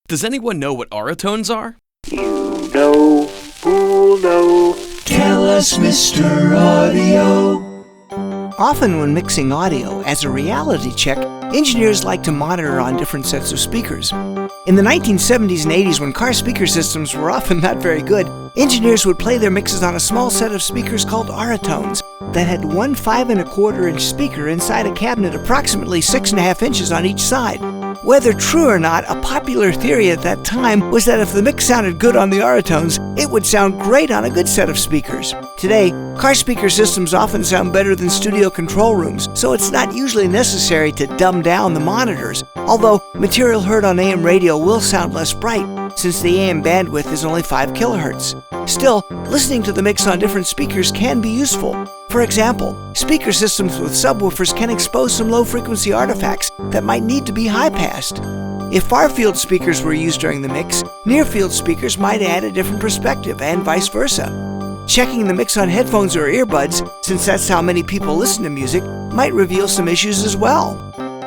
Does anyone know what Auratones are? You know, who'll know? Tell us, Mr. Audio. Often when mixing audio, as a reality check, engineers like to monitor on different sets of speakers. In the 1970s and 80s, when car speaker systems were often not very good, engineers would play their mixes on a small set of speakers called Auratones that had one 5 1/4-inch speaker inside a cabinet approximately 6.5 inches on each side. Whether true or not, a popular theory at that time was that if the mix sounded good on the Auratones, it would sound great on a good set of speakers. Today, car speaker systems often sound better than studio control rooms, so it's not usually necessary to dumb down the monitors, although material heard on AM radio will sound less bright, since the AM bandwidth is only 5 kHz. Still, listening to the mix on different speakers can be useful. For example, speaker systems with subwoofers can expose some low-frequency artifacts that might need to be high-passed. If far-field speakers were used during the mix, near-field speakers might add a different perspective, and vice versa. Checking the mix on headphones or earbuds, since that's how many people listen to music, might reveal some issues as well.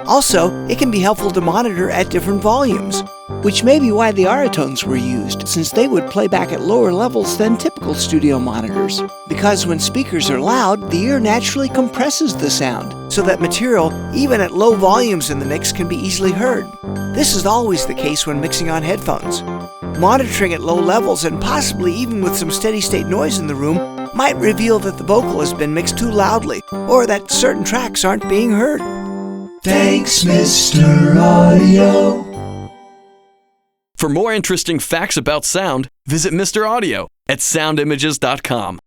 Also, it can be helpful to monitor at different volumes, which may be why the Auratones were used, since they would play back at lower levels than typical studio monitors. Because when speakers are loud, the ear naturally compresses the sound, so that material, even at low volumes in the mix, can be easily heard. This is always the case when mixing on headphones. Monitoring at low levels, and possibly even with some steady-state noise in the room, might reveal that the vocal has been mixed too loudly, or that certain tracks aren't being heard. Thanks, Mr. Audio. For more interesting facts about sound, visit Mr. Audio at soundimages.com.